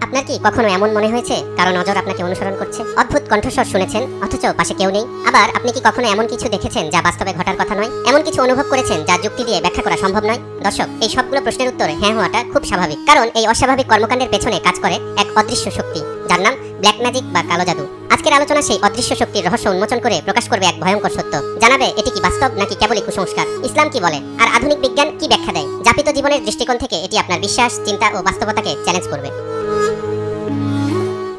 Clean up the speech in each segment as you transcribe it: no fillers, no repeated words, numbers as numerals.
আপনার কি কখনো এমন মনে হয়েছে কারো নজর আপনাকে অনুসরণ করছে? অদ্ভুত কণ্ঠস্বর শুনেছেন অথচ পাশে কেউ নেই। আবার আপনি কি কখনো এমন কিছু দেখেছেন যা বাস্তবে ঘটার কথা নয়? এমন কিছু অনুভব করেছেন যা যুক্তি দিয়ে ব্যাখ্যা করা সম্ভব নয়? দর্শক, এই সবগুলো প্রশ্নের উত্তর হ্যাঁ হওয়াটা খুব স্বাভাবিক, কারণ এই অস্বাভাবিক কর্মকাণ্ডের পেছনে কাজ করে এক অদৃশ্য শক্তি, যার নাম ব্ল্যাক ম্যাজিক বা কালো জাদু। আজকের আলোচনা সেই অদৃশ্য শক্তির রহস্য উন্মোচন করে প্রকাশ করবে এক ভয়ঙ্কর সত্য। জানাবে এটি কি বাস্তব নাকি কেবলই কুসংস্কার, ইসলাম কি বলে, আর আধুনিক বিজ্ঞান কি ব্যাখ্যা দেয়। যাপিত জীবনের দৃষ্টিকোণ থেকে এটি আপনার বিশ্বাস, চিন্তা ও বাস্তবতাকে চ্যালেঞ্জ করবে।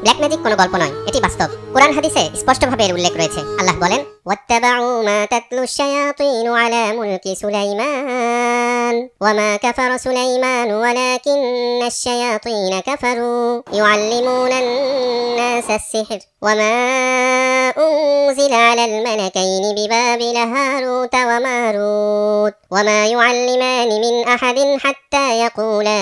ব্ল্যাক ম্যাজিক কোনো গল্প নয়, এটি বাস্তব। কোরআন হাদিসে স্পষ্টভাবে এর উল্লেখ রয়েছে। আল্লাহ বলেন, ওয়াত্তাবাউ মা তাতলু শায়াতিনু আলা মুলকি সুলাইমান ওয়া মা কাফারা সুলাইমান ওয়ালাকিন্না আশ-শায়াতিন কাফারু ইউআল্লিমুনা আন-নাসা আস-সিহর ওয়া মা উনজিলা আলাল মালাকাইনি বিবাবিলা হারুত ওয়া মারুত ওয়া মা ইউআল্লিমানি মিন আহাদিন হাত্তা ইয়াকুলা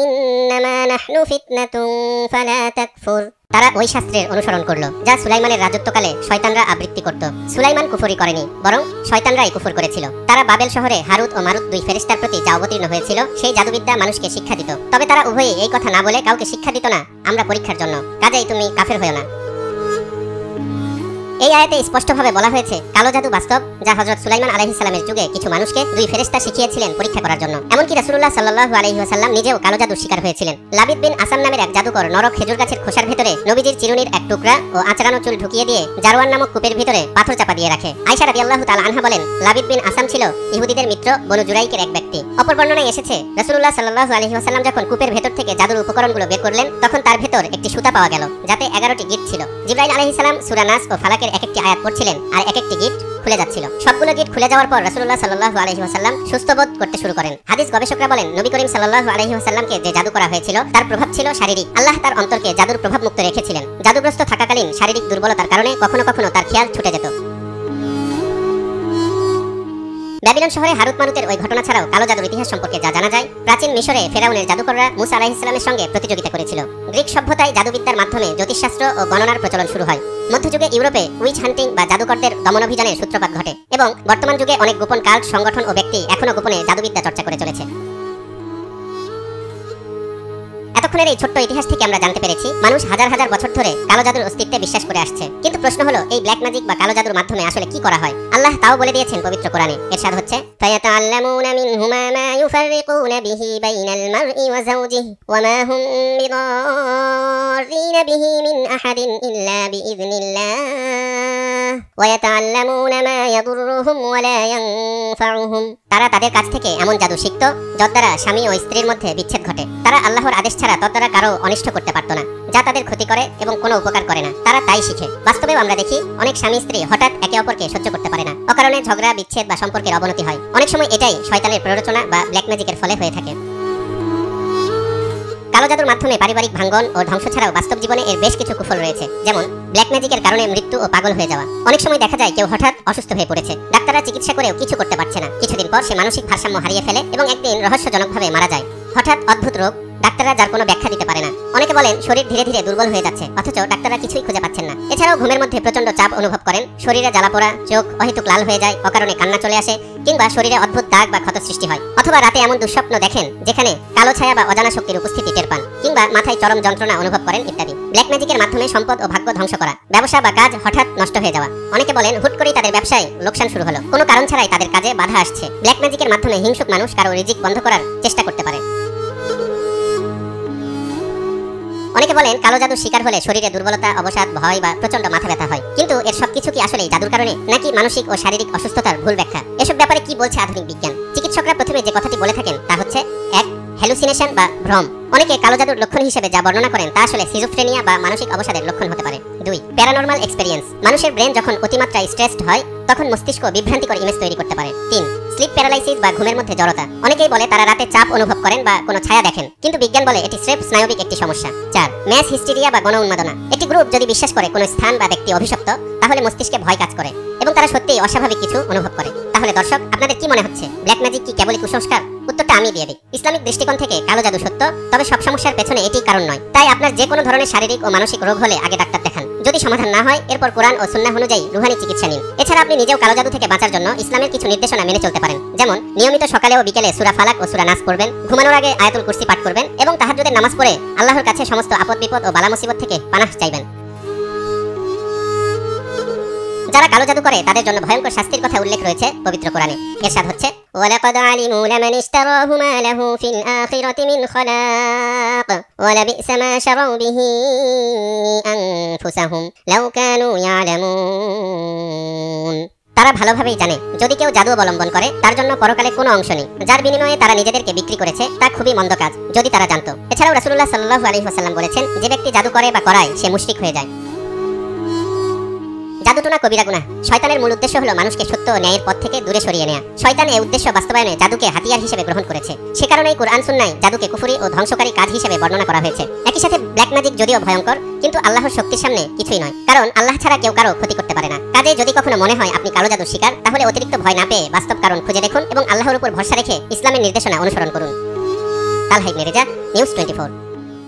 ইন্নামা নাহনু ফিতনাতুন ফালা তাকফুর। তারা ওই শাস্ত্রের অনুসরণ করলো যা সুলাইমানের রাজত্বকালে শয়তানরা আবৃত্তি করত। সুলাইমান কুফরি করেনি, বরং শয়তানরাই কুফর করেছিল। তারা বাবেল শহরে হারুত ও মারুত দুই ফেরেশতার প্রতি যা অবতীর্ণ হয়েছিল সেই জাদুবিদ্যা মানুষকে শিক্ষা দিত। তবে তারা উভয়ই এই কথা না বলে কাউকে শিক্ষা দিত না, আমরা পরীক্ষার জন্য, কাজেই তুমি কাফের হয়ো না। এই আয়াতে স্পষ্টভাবে বলা হয়েছে কালো জাদু বাস্তব, যা হযরত সুলাইমান আলাইহিস সালামের যুগে কিছু মানুষকে দুই ফেরেশতা শিখিয়েছিলেন পরীক্ষা করার জন্য। এমনকি রাসূলুল্লাহ সাল্লাল্লাহু আলাইহি ওয়াসাল্লাম নিজেও কালো জাদুর শিকার হয়েছিলেন। লাবিদ বিন আসাম নামের এক জাদুকর নরক খেজুর গাছের খোসার ভেতরে নবীজির চিরুনির এক টুকরা ও আঁচড়ানো চুল ঢুকিয়ে দিয়ে জারওয়ান নামক কূপের ভিতরে পাথর চাপা দিয়ে রাখে। আয়েশা রাদিয়াল্লাহু তাআলা আনহা বলেন, লাবিদ বিন আসাম ছিল ইহুদিদের মিত্র বনু জুরাইকের এক ব্যক্তি। অপর বর্ণনায় এসেছে, রাসূলুল্লাহ সাল্লাল্লাহু আলাইহি ওয়াসাল্লাম যখন কূপের ভেতর থেকে জাদুর উপকরণগুলো বের করলেন, তখন তার ভেতর একটি সুতা পাওয়া গেল যাতে 11টি গিট ছিল। জিবরাইল আলাইহিস সালাম সূরা নাস ও ফালাকের এক একটি আয়াত পড়ছিলেন আর এক একটি গিট খুলে যাচ্ছিল। সবগুলো গিট খুলে যাওয়ার পর রাসূলুল্লাহ সাল্লাল্লাহু আলাইহি ওয়াসাল্লাম সুস্থ বোধ করতে শুরু করেন। হাদিস গবেষকরা বলেন, নবী করিম সাল্লাল্লাহু আলাইহি ওয়াসাল্লামকে যে জাদু করা হয়েছিল তার প্রভাব ছিল শারীরিক। আল্লাহ তার অন্তরকে জাদুর প্রভাব মুক্ত রেখেছিলেন। জাদুগ্রস্ত থাকাকালীন শারীরিক দুর্বলতার কারণে কখনো কখনো তার খেয়াল ছুটে যেত। ব্যাবিলন শহরে হারুত মারুতের ওই ঘটনা ছাড়াও কালো জাদুর ইতিহাস সম্পর্কে যা জানা যায়, প্রাচীন মিশরে ফেরাউনের জাদুকররা মুসা আলাইহিস সালামের সঙ্গে প্রতিযোগিতা করেছিল। গ্রিক সভ্যতায় জাদুবিদ্যার মাধ্যমে জ্যোতিষশাস্ত্র ও গণনার প্রচলন শুরু হয়। মধ্যযুগে ইউরোপে উইচ হান্টিং বা জাদুকরদের দমনাভিযানের সূত্রপাত ঘটে এবং বর্তমান যুগে অনেক গোপন কাল্ট সংগঠন ও ব্যক্তি এখনো গোপনে জাদুবিদ্যা চর্চা করে চলেছে। এতক্ষণের এই ছোট্ট ইতিহাস থেকে আমরা জানতে পেরেছি মানুষ হাজার হাজার বছর ধরে কালো জাদুর অস্তিত্বে বিশ্বাস করে আসছে। কিন্তু প্রশ্ন হলো, এই ব্ল্যাক ম্যাজিক বা কালো জাদুর মাধ্যমে আসলে কি করা হয়? আল্লাহ তাও বলে দিয়েছেন পবিত্র কোরআনে। এরশাদ হচ্ছে, ফায়াতাআল্লামুনা মিনহুমা মা ইউফাররিকুনা বিহি বাইনাল মারই ওয়া যাওজিহি ওয়া মা হুম বিদাররিনা বিহি মিন আহাদিন ইল্লা বিইযনিল্লাহ ওয়া ইয়াতাআল্লামুনা মা ইয়াদুররুহুম ওয়া লা ইয়ানফাউহুম। তারা তাদের কাছ থেকে এমন জাদু শিখত যার দ্বারা স্বামী ও স্ত্রীর মধ্যে বিচ্ছেদ ঘটে। তারা আল্লাহর আদেশ ছাড়া তদ্বারা কারো অনিষ্ট করতে পারত না, যা তাদের ক্ষতি করে এবং কোনো উপকার করে না। তারা তাই শিখে। বাস্তবেও আমরা দেখি অনেক স্বামী স্ত্রী হঠাৎ একে অপরকে সহ্য করতে পারে না, অকারণে ঝগড়া, বিচ্ছেদ বা সম্পর্কের অবনতি হয়। অনেক সময় এটাই শয়তানের প্ররোচনা বা ব্ল্যাক ম্যাজিকের ফলে হয়ে থাকে। কালো জাদুর মাধ্যমে পারিবারিক ভাঙ্গন ও ধ্বংস ছাড়াও বাস্তব জীবনে এর বেশ কিছু কুফল রয়েছে, যেমন ব্ল্যাক ম্যাজিকের কারণে মৃত্যু ও পাগল হয়ে যাওয়া। অনেক সময় দেখা যায় কেউ হঠাৎ অসুস্থ হয়ে পড়েছে, ডাক্তাররা চিকিৎসা করেও কিছু করতে পারছে না। কিছুদিন পর সে মানসিক ভারসাম্য হারিয়ে ফেলে এবং একদিন রহস্যজনকভাবে মারা যায়। হঠাৎ অদ্ভুত রোগ, ডাক্তাররা যার কোনো ব্যাখ্যা দিতে পারে না। অনেকে বলেন শরীর ধীরে ধীরে দুর্বল হয়ে যাচ্ছে, অথচ ডাক্তাররা কিছুই খুঁজে পাচ্ছেন না। এছাড়াও ঘুমের মধ্যে প্রচন্ড চাপ অনুভব করেন, শরীরে জ্বালাপোড়া, চোখ অহেতুক লাল হয়ে যায়, অকারণে কান্না চলে আসে, কিংবা শরীরে অদ্ভুত দাগ বা ক্ষত সৃষ্টি হয়। অথবা রাতে এমন দুঃস্বপ্ন দেখেন যেখানে কালো ছায়া বা অজানা শক্তির উপস্থিতি টের পান, কিংবা মাথায় চরম যন্ত্রণা অনুভব করেন ইত্যাদি। ব্ল্যাক ম্যাজিকের মাধ্যমে সম্পদ ও ভাগ্য ধ্বংস করা, ব্যবসা বা কাজ হঠাৎ নষ্ট হয়ে যাওয়া। অনেকে বলেন হুট করেই তাদের ব্যবসায় লোকসান শুরু হলো, কোনো কারণ ছাড়াই তাদের কাজে বাধা আসছে। ব্ল্যাক ম্যাজিকের মাধ্যমে হিংসুক মানুষ কারো রিজিক বন্ধ করার চেষ্টা করতে পারে। অনেকে বলেন কালো জাদুর শিকার হলে শরীরে দুর্বলতা, অবসাদ, ভয় বা প্রচন্ড মাথা ব্যথা হয়। কিন্তু এর সবকিছু কি আসলে জাদুর কারণে, নাকি মানসিক ও শারীরিক অসুস্থতার ভুল ব্যাখ্যা? এসব ব্যাপারে কি বলছে আধুনিক বিজ্ঞান? চিকিৎসকরা প্রথমে যে কথাটি বলে থাকেন তা হচ্ছে 1. হ্যালুসিনেশন বা ভ্রম। অনেকে কালো জাদুর লক্ষণ হিসেবে যা বর্ণনা করেন তা আসলে সিজোফ্রেনিয়া বা মানসিক অবসাদের লক্ষণ হতে পারে। 2. Paranormal experience. মানুষের ব্রেন যখন অতিমাত্রায় স্ট্রেসড হয় তখন মস্তিষ্ক বিভ্রান্তিকর ইমেজ তৈরি করতে পারে। 3. স্লিপ প্যারালাইসিস বা ঘুমের মধ্যে জড়তা। অনেকেই বলে তারা রাতে চাপ অনুভব করেন বা কোনো ছায়া দেখেন, কিন্তু বিজ্ঞান বলে এটি স্রেফ স্নায়বিক একটি সমস্যা। 4. ম্যাস হিস্টেরিয়া বা গণ উন্মাদনা। একটি গ্রুপ যদি বিশ্বাস করে কোনো স্থান বা ব্যক্তি অভিশপ্ত, তাহলে মস্তিষ্কে ভয় কাজ করে এবং তারা সত্যিই অস্বাভাবিক কিছু অনুভব করে। তাহলে দর্শক, আপনাদের কি মনে হচ্ছে, ব্ল্যাক ম্যাজিক কি কেবলই কুসংস্কার? উত্তরটা আমি দিয়ে দিই। ইসলামিক দৃষ্টিকোণ থেকে কালো জাদু সত্য, তবে সব সমস্যার পেছনে এটি কারণ নয়। তাই আপনার যে কোনো ধরনের শারীরিক ও মানসিক রোগ হলে আগে ডাক্তার দেখান। যদি সমাধান না হয় এরপর কোরআন ও সুন্নাহ অনুযায়ী রুহানি চিকিৎসা নিন। এছাড়া আপনি নিজেও কালো জাদু থেকে বাঁচার জন্য ইসলামের কিছু নির্দেশনা মেনে চলতে পারেন। যেমন নিয়মিত সকালে ও বিকেলে সূরা ফালাক ও সূরা নাস পড়বেন, ঘুমানোর আগে আয়াতুল কুরসি পাঠ করবেন এবং তাহাজ্জুদের নামাজ পড়ে আল্লাহর কাছে সমস্ত আপদ বিপদ ও বালা মুসিবত থেকে পানাহ চাইবেন। যারা কালো জাদু করে তাদের জন্য ভয়ঙ্কর শাস্তির কথা উল্লেখ রয়েছে পবিত্র কোরআনে। এরশাদ হচ্ছে, ওয়ালাকাদ আলিমু লামান ইশতারাহু মা লাহু ফিল আখিরাতি মিন খালাক ওয়ালা বি'সা মা শারাউ বিহি আনফুসাহুম লাউ কানু ইয়ালামুন। তারা ভালোভাবেই জানে যদি কেউ জাদু অবলম্বন করে তার জন্য পরকালে কোনো অংশ নেই। যার বিনিময়ে তারা নিজেদেরকে বিক্রি করেছে তা খুবই মন্দ কাজ, যদি তারা জানতো। এছাড়াও রাসূলুল্লাহ সাল্লাল্লাহু আলাইহি ওয়াসাল্লাম বলেছেন, যে ব্যক্তি জাদু করে বা করায় সে মুশরিক হয়ে যায়। জাদুটোনা কবিরা গুনাহ। শয়তানের মূল উদ্দেশ্য হলো মানুষকে সত্য ও ন্যায়ের পথ থেকে দূরে সরিয়ে নেওয়া। শয়তান এই উদ্দেশ্য বাস্তবায়নে জাদুকে হাতিয়ার হিসেবে গ্রহণ করেছে। সে কারণেই কুরআন সুন্নাহয় জাদুকে কুফরি ও ধ্বংসকারী কাজ হিসেবে বর্ণনা করা হয়েছে। একই সাথে ব্ল্যাক ম্যাজিক যদিও ভয়ঙ্কর, কিন্তু আল্লাহর শক্তির সামনে কিছুই নয়, কারণ আল্লাহ ছাড়া কেউ কারো ক্ষতি করতে পারে না। কাজে যদি কখনো মনে হয় আপনি কালো জাদুর শিকার, তাহলে অতিরিক্ত ভয় না পেয়ে বাস্তব কারণ খুঁজে দেখুন এবং আল্লাহর উপর ভরসা রেখে ইসলামের নির্দেশনা অনুসরণ করুন। তালহা ইবনে রেজা, নিউজ 24।